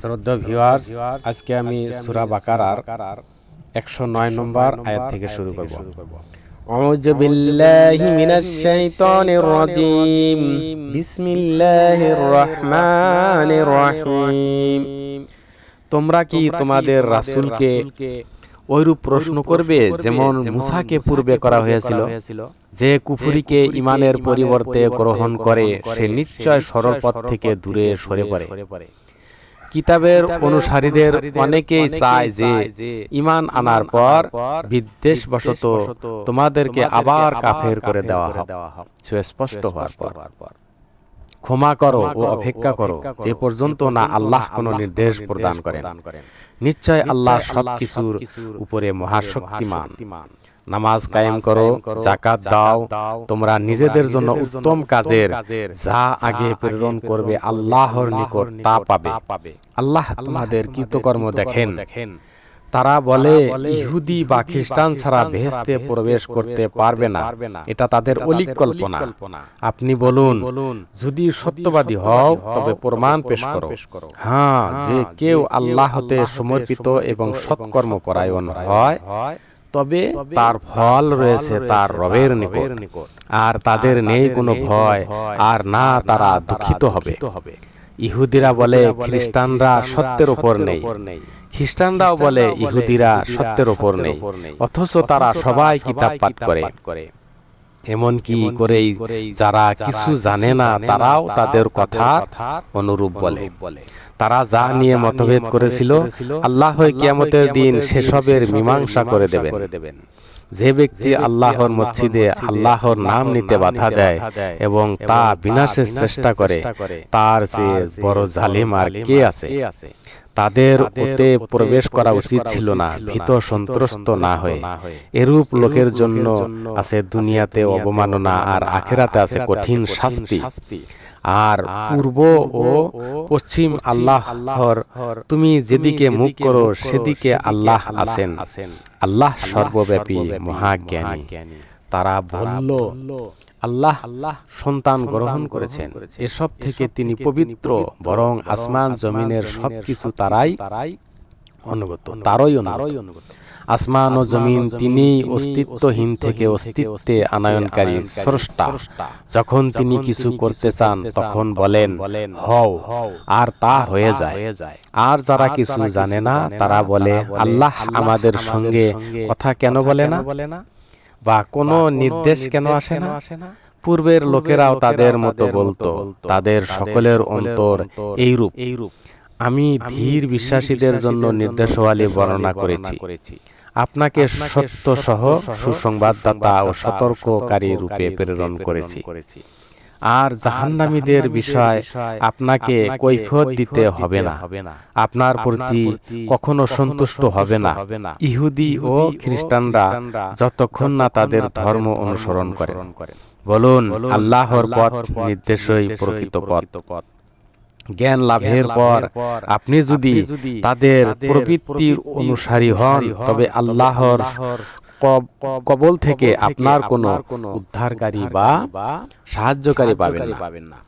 শ্রদ্ধেয় ভিউয়ার্স, আজকে আমি সূরা বাকারার 109 নম্বর আয়াত থেকে শুরু করব। আউযু বিল্লাহি মিনাশ শাইতানির রাজীম। বিসমিল্লাহির রহমানির রহিম। তোমরা কি তোমাদের রাসূলকে ওইরূপ প্রশ্ন করবে যেমন মূসাকে পূর্বে করা হয়েছিল, যে কুফরিকে ঈমানের পরিবর্তে গ্রহণ করে সে নিশ্চয় সরল পথ থেকে দূরে সরে পড়ে। কিতাবের অনুসারীদের অনেকেই চায় যে ঈমান আনার পর বিদ্বেষবশত তোমাদেরকে আবার কাফের করে দেওয়া হবে। সুস্পষ্ট হওয়ার পর ক্ষমা করো ও অপেক্ষা করো যে পর্যন্ত না আল্লাহ কোনো নির্দেশ প্রদান করেন। নিশ্চয় আল্লাহ সবকিছুর উপরে মহাশক্তিমান। নামাজ কায়েম করো, যাকাত দাও, তোমরা নিজেদের জন্য উত্তম কাজের যা আগে প্রেরণ করবে আল্লাহর নিকট তা পাবে। আল্লাহ তোমাদের কৃতকর্ম দেখেন। তারা বলে ইহুদি বা খ্রিস্টান ছাড়া বেহেশতে প্রবেশ করতে পারবে না, এটা তাদের অলীক কল্পনা। আপনি বলুন, যদি সত্যবাদী হও তবে প্রমাণ পেশ করো। হ্যাঁ, যে কেউ আল্লাহ হতে সমর্পিত এবং সৎকর্ম পরায়ণ হয় তবে তার ফল রয়েছে তার রবের নিকট, আর তাদের নেই কোনো ভয়, আর না তারা দুঃখিত হবে। ইহুদিরা বলে খ্রিস্টানরা সত্যের উপর নেই, খ্রিস্টানরাও বলে ইহুদিরা সত্যের উপর নেই, অথচ তারা সবাই কিতাব পাঠ করে। এমন কি করেই যারা কিছু জানে না তারাও তাদের কথা অনুরূপ বলে। তারা যা নিয়ে মতভেদ করেছিল আল্লাহ কিয়ামতের দিন সেসবের মীমাংসা করে দেবেন। যে ব্যক্তি আল্লাহর মসজিদে আল্লাহর নাম নিতে বাধা দেয় এবং তা বিনাশের চেষ্টা করে, তার চেয়ে বড় জালিম আর কে আছে? তাদের ওতে প্রবেশ করা উচিত ছিল না, ভীত সন্ত্রস্ত না হয়ে। এরূপ লোকের জন্য আছে দুনিয়াতে অবমাননা, আর আখিরাতে আছে কঠিন শাস্তি। আর পূর্ব ও পশ্চিম আল্লাহর, তুমি যেদিকে মুখ করো সেদিকে আল্লাহ আছেন। আল্লাহ সর্বব্যাপী মহাজ্ঞানী। তারা বলল, আল্লাহ সন্তান গ্রহণ করেছেন, এসব থেকে তিনি পবিত্র, বরং আসমান জমিনের সবকিছু তারই অনুগত। আসমান ও জমিন তিনি অস্তিত্বহীন থেকে অস্তিত্বে আনয়নকারী স্রষ্টা। যখন তিনি কিছু করতে চান তখন বলেন হও, আর তা হয়ে যায়। আর যারা কিছু জানে না তারা বলে আল্লাহ আমাদের সঙ্গে কথা কেন বলে না, বা কোনো নির্দেশ কেন আসে না? পূর্বের লোকেরাও তাদের মতো বলতো, তাদের সকলের অন্তর এইরূপ। আমি ধীর বিশ্বাসীদের জন্য নির্দেশাবলী বর্ণনা করেছি, আপনাকে সত্য সহ সুসংবাদদাতা ও সতর্ককারী রূপে প্রেরণ করেছি। আর জাহান্নামীদের বিষয় আপনাকে কৈফিয়ত দিতে হবে না, আপনার প্রতি কখনো সন্তুষ্ট হবে না ইহুদি ও খ্রিস্টানরা যতক্ষণ না তাদের ধর্ম অনুসরণ করে। বলুন, আল্লাহর পথ নির্দেশই প্রকৃত পথ। জ্ঞান লাভের পর আপনি যদি তাদের প্রবৃত্তির অনুসারী হন তবে আল্লাহর কবল থেকে আপনার কোনো উদ্ধারকারী বা সাহায্যকারী পাবেন না।